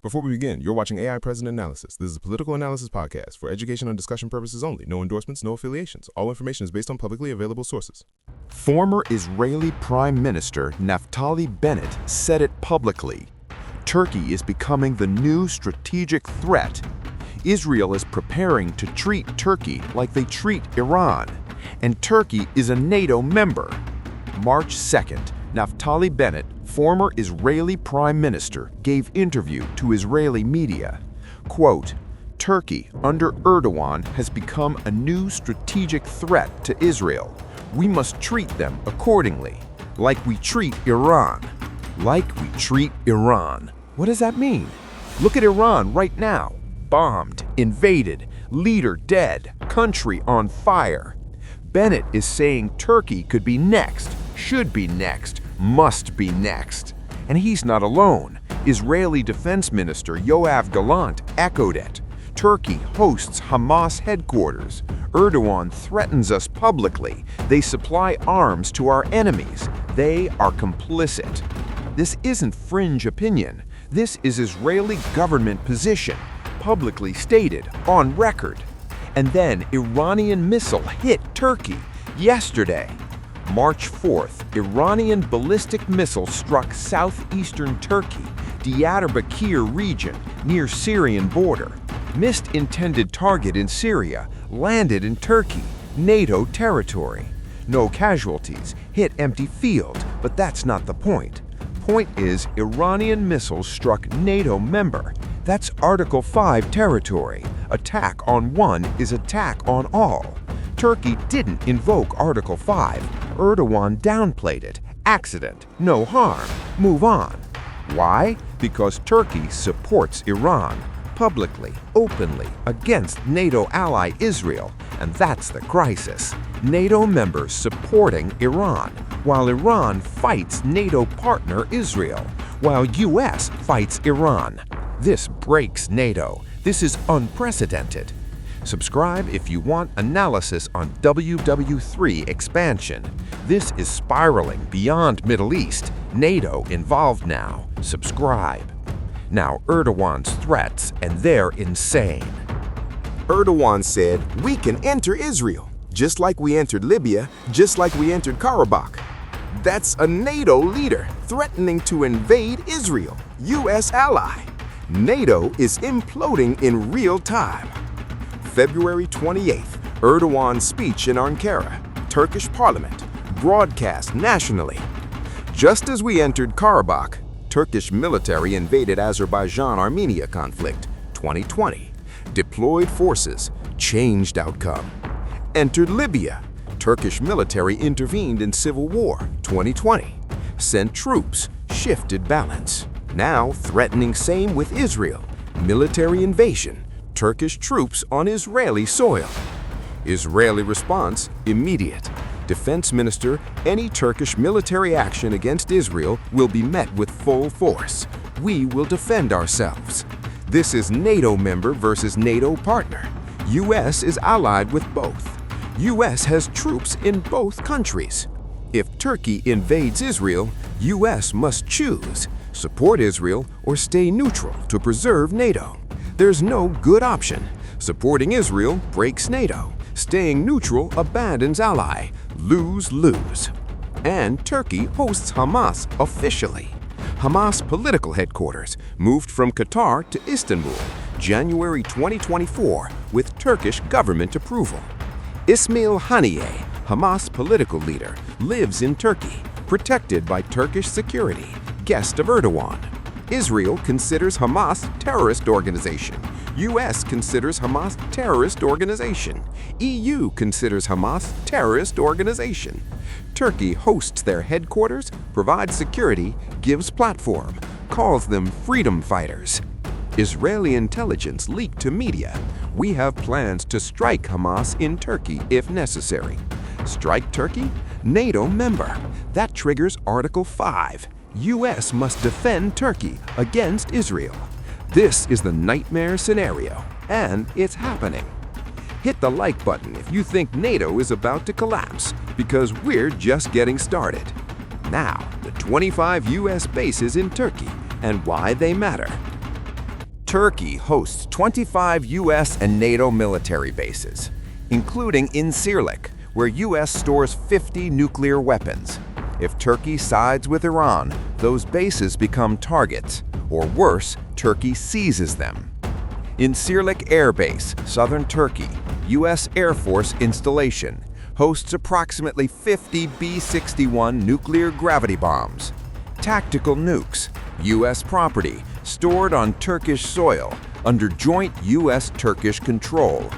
Before we begin, you're watching AI President Analysis. This is a political analysis podcast for education and discussion purposes only. No endorsements, no affiliations. All information is based on publicly available sources. Former Israeli Prime Minister Naftali Bennett said it publicly. Turkey is becoming the new strategic threat. Israel is preparing to treat Turkey like they treat Iran, and Turkey is a NATO member. March 2nd, Naftali Bennett, former Israeli Prime Minister, gave interview to Israeli media. Quote, "Turkey, under Erdogan, has become a new strategic threat to Israel. We must treat them accordingly, like we treat Iran." Like we treat Iran. What does that mean? Look at Iran right now. Bombed, invaded, leader dead, country on fire. Bennett is saying Turkey could be next, should be next, must be next. And he's not alone. Israeli Defense Minister Yoav Gallant echoed it. Turkey hosts Hamas headquarters. Erdogan threatens us publicly. They supply arms to our enemies. They are complicit. This isn't fringe opinion. This is Israeli government position, publicly stated, on record. And then Iranian missile hit Turkey yesterday. March 4th, Iranian ballistic missile struck southeastern Turkey, Diyarbakir region near Syrian border. Missed intended target in Syria, landed in Turkey, NATO territory. No casualties, hit empty field, but that's not the point. Point is, Iranian missiles struck NATO member. That's Article 5 territory. Attack on one is attack on all. Turkey didn't invoke Article 5. Erdogan downplayed it. Accident, no harm, move on. Why? Because Turkey supports Iran, publicly, openly, against NATO ally Israel, and that's the crisis. NATO members supporting Iran, while Iran fights NATO partner Israel, while US fights Iran. This breaks NATO. This is unprecedented. Subscribe if you want analysis on WW3 expansion. This is spiraling beyond Middle East. NATO involved now. Subscribe. Now Erdogan's threats, and they're insane. Erdogan said, "We can enter Israel, just like we entered Libya, just like we entered Karabakh." That's a NATO leader threatening to invade Israel, US ally. NATO is imploding in real time. February 28th, Erdogan's speech in Ankara, Turkish parliament, broadcast nationally. Just as we entered Karabakh, Turkish military invaded Azerbaijan-Armenia conflict, 2020. Deployed forces, changed outcome. Entered Libya, Turkish military intervened in civil war, 2020. Sent troops, shifted balance. Now threatening same with Israel, military invasion, Turkish troops on Israeli soil. Israeli response, immediate. Defense minister, any Turkish military action against Israel will be met with full force. We will defend ourselves. This is NATO member versus NATO partner. US is allied with both. US has troops in both countries. If Turkey invades Israel, US must choose, support Israel or stay neutral to preserve NATO. There's no good option. Supporting Israel breaks NATO. Staying neutral abandons ally. Lose-lose. And Turkey hosts Hamas officially. Hamas political headquarters moved from Qatar to Istanbul, January 2024, with Turkish government approval. Ismail Haniyeh, Hamas political leader, lives in Turkey, protected by Turkish security, guest of Erdogan. Israel considers Hamas terrorist organization. US considers Hamas terrorist organization. EU considers Hamas terrorist organization. Turkey hosts their headquarters, provides security, gives platform, calls them freedom fighters. Israeli intelligence leaked to media. We have plans to strike Hamas in Turkey if necessary. Strike Turkey? NATO member. That triggers Article 5. US must defend Turkey against Israel. This is the nightmare scenario, and it's happening. Hit the like button if you think NATO is about to collapse, because we're just getting started. Now, the 25 US bases in Turkey and why they matter. Turkey hosts 25 U.S. and NATO military bases, including in Incirlik, where U.S. stores 50 nuclear weapons. If Turkey sides with Iran, those bases become targets, or worse, Turkey seizes them. In Incirlik Air Base, southern Turkey, U.S. Air Force installation, hosts approximately 50 B-61 nuclear gravity bombs. Tactical nukes, U.S. property, stored on Turkish soil under joint U.S.-Turkish control.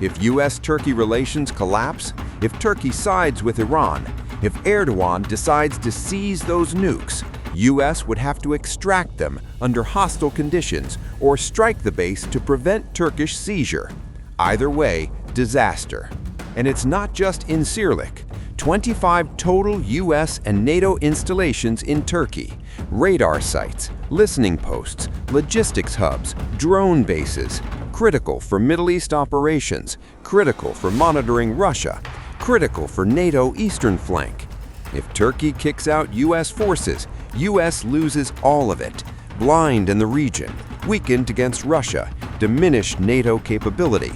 If U.S.-Turkey relations collapse, if Turkey sides with Iran, if Erdogan decides to seize those nukes, U.S. would have to extract them under hostile conditions or strike the base to prevent Turkish seizure. Either way, disaster. And it's not just in Incirlik. 25 total U.S. and NATO installations in Turkey, radar sites, listening posts, logistics hubs, drone bases, critical for Middle East operations, critical for monitoring Russia, critical for NATO eastern flank. If Turkey kicks out U.S. forces, U.S. loses all of it, blind in the region, weakened against Russia, diminished NATO capability.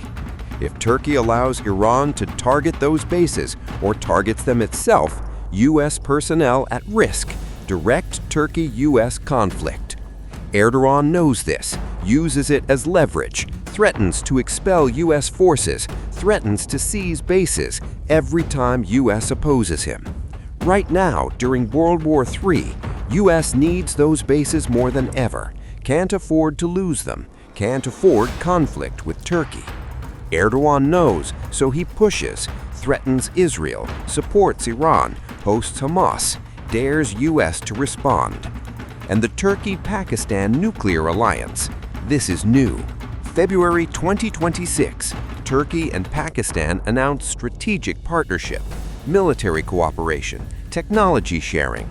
If Turkey allows Iran to target those bases or targets them itself, U.S. personnel at risk, direct Turkey-U.S. conflict. Erdogan knows this, uses it as leverage, threatens to expel U.S. forces, threatens to seize bases every time U.S. opposes him. Right now, during World War III, U.S. needs those bases more than ever, can't afford to lose them, can't afford conflict with Turkey. Erdogan knows, so he pushes, threatens Israel, supports Iran, hosts Hamas, dares U.S. to respond. And the Turkey-Pakistan nuclear alliance. This is new. February 2026, Turkey and Pakistan announced strategic partnership, military cooperation, technology sharing.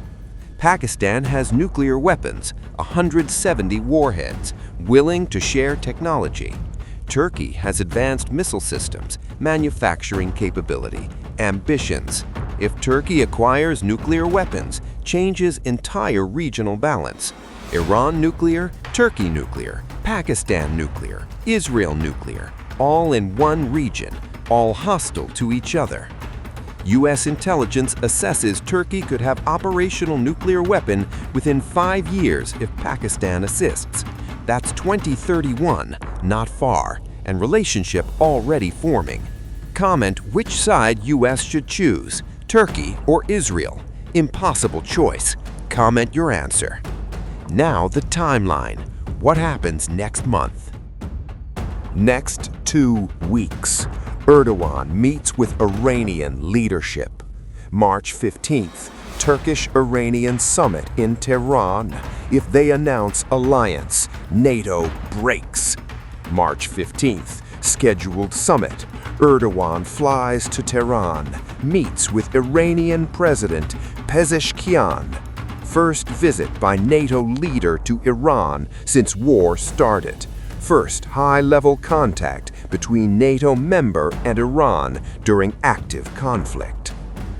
Pakistan has nuclear weapons, 170 warheads, willing to share technology. Turkey has advanced missile systems, manufacturing capability, ambitions. If Turkey acquires nuclear weapons, changes entire regional balance. Iran nuclear, Turkey nuclear, Pakistan nuclear, Israel nuclear, all in one region, all hostile to each other. U.S. intelligence assesses Turkey could have operational nuclear weapon within 5 years if Pakistan assists. That's 2031, not far, and relationship already forming. Comment which side U.S. should choose, Turkey or Israel. Impossible choice. Comment your answer. Now the timeline. What happens next month? Next 2 weeks, Erdogan meets with Iranian leadership. March 15th, Turkish-Iranian summit in Tehran. If they announce alliance, NATO breaks. March 15th, scheduled summit. Erdogan flies to Tehran, meets with Iranian President Pezeshkian. First visit by NATO leader to Iran since war started. First high-level contact between NATO member and Iran during active conflict.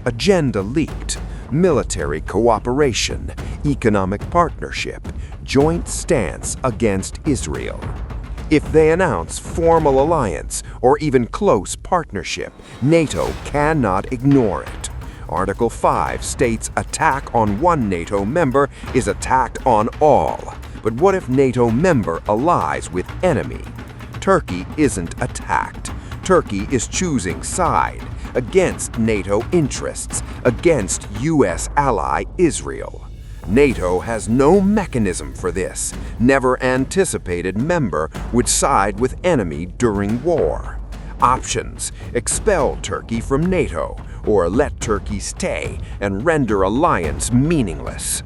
Agenda leaked. Military cooperation, economic partnership, joint stance against Israel. If they announce formal alliance or even close partnership, NATO cannot ignore it. Article 5 states attack on one NATO member is attack on all. But what if NATO member allies with enemy? Turkey isn't attacked. Turkey is choosing side against NATO interests, against U.S. ally Israel. NATO has no mechanism for this. Never anticipated member would side with enemy during war. Options: expel Turkey from NATO or let Turkey stay and render alliance meaningless.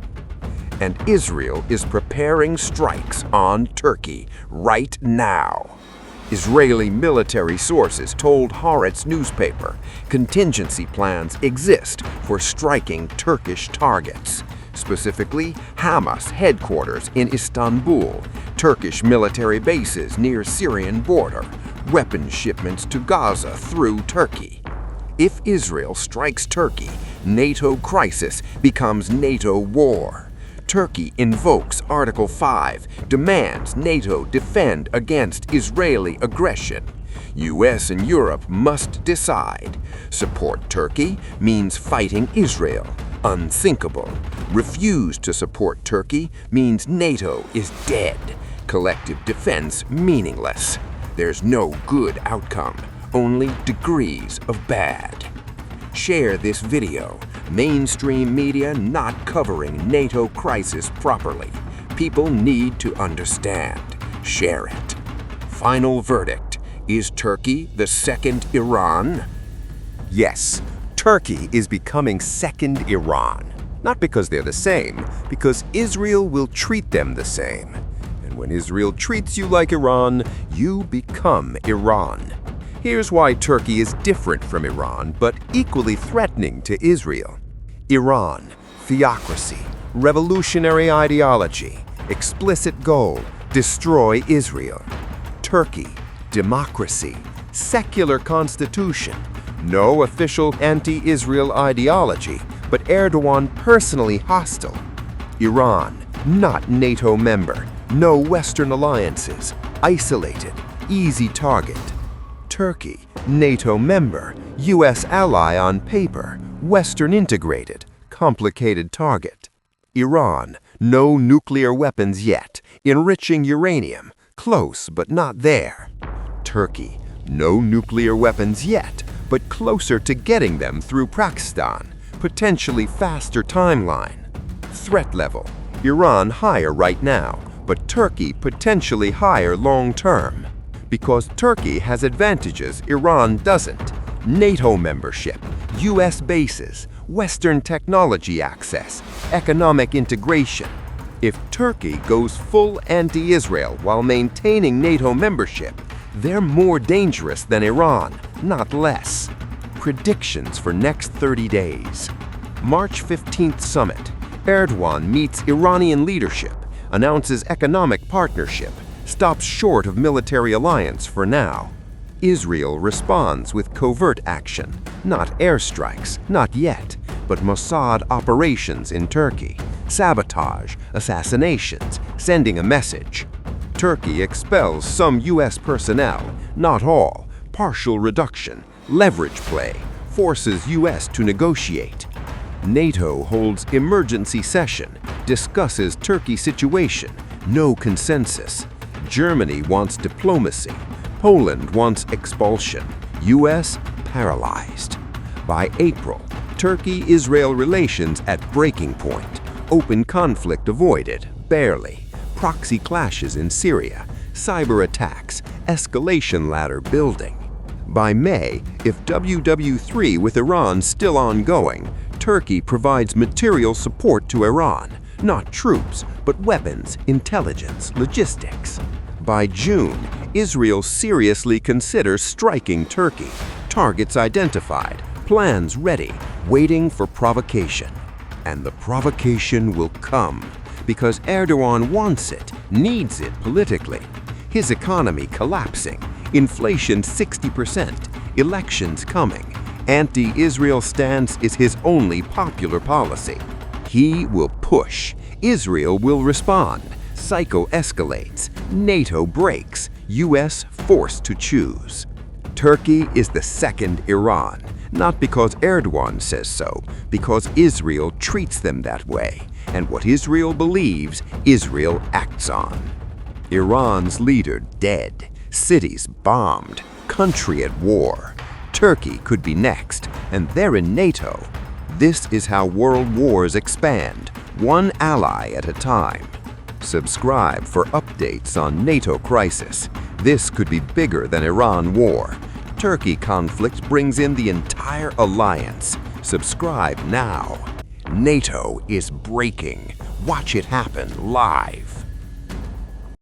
And Israel is preparing strikes on Turkey right now. Israeli military sources told Haaretz newspaper contingency plans exist for striking Turkish targets. Specifically, Hamas headquarters in Istanbul, Turkish military bases near Syrian border, weapons shipments to Gaza through Turkey. If Israel strikes Turkey, NATO crisis becomes NATO war. Turkey invokes Article 5, demands NATO defend against Israeli aggression. US and Europe must decide. Support Turkey means fighting Israel. Unthinkable. Refuse to support Turkey means NATO is dead. Collective defense meaningless. There's no good outcome, only degrees of bad. Share this video. Mainstream media not covering NATO crisis properly. People need to understand. Share it. Final verdict. Is Turkey the second Iran? Yes, Turkey is becoming second Iran. Not because they're the same, because Israel will treat them the same. And when Israel treats you like Iran, you become Iran. Here's why Turkey is different from Iran, but equally threatening to Israel. Iran, theocracy, revolutionary ideology, explicit goal, destroy Israel. Turkey, democracy, secular constitution, no official anti-Israel ideology, but Erdogan personally hostile. Iran, not NATO member, no Western alliances, isolated, easy target. Turkey, NATO member, US ally on paper, Western integrated, complicated target. Iran, no nuclear weapons yet, enriching uranium, close but not there. Turkey, no nuclear weapons yet, but closer to getting them through Pakistan, potentially faster timeline. Threat level, Iran higher right now, but Turkey potentially higher long term. Because Turkey has advantages Iran doesn't. NATO membership, US bases, Western technology access, economic integration. If Turkey goes full anti-Israel while maintaining NATO membership, they're more dangerous than Iran, not less. Predictions for next 30 days. March 15th summit. Erdogan meets Iranian leadership, announces economic partnership, stops short of military alliance for now. Israel responds with covert action, not airstrikes, not yet, but Mossad operations in Turkey, sabotage, assassinations, sending a message. Turkey expels some US personnel, not all, partial reduction, leverage play, forces US to negotiate. NATO holds emergency session, discusses Turkey situation, no consensus. Germany wants diplomacy. Poland wants expulsion. US paralyzed. By April, Turkey-Israel relations at breaking point. Open conflict avoided, barely. Proxy clashes in Syria. Cyber attacks. Escalation ladder building. By May, if WW3 with Iran still ongoing, Turkey provides material support to Iran. Not troops, but weapons, intelligence, logistics. By June, Israel seriously considers striking Turkey. Targets identified, plans ready, waiting for provocation. And the provocation will come, because Erdogan wants it, needs it politically. His economy collapsing, inflation 60%, elections coming. Anti-Israel stance is his only popular policy. He will push. Israel will respond. Psycho escalates. NATO breaks. US forced to choose. Turkey is the second Iran, not because Erdogan says so, because Israel treats them that way. And what Israel believes, Israel acts on. Iran's leader dead. Cities bombed. Country at war. Turkey could be next, and they're in NATO. This is how world wars expand, one ally at a time. Subscribe for updates on NATO crisis. This could be bigger than Iran war. Turkey conflict brings in the entire alliance. Subscribe now. NATO is breaking. Watch it happen live.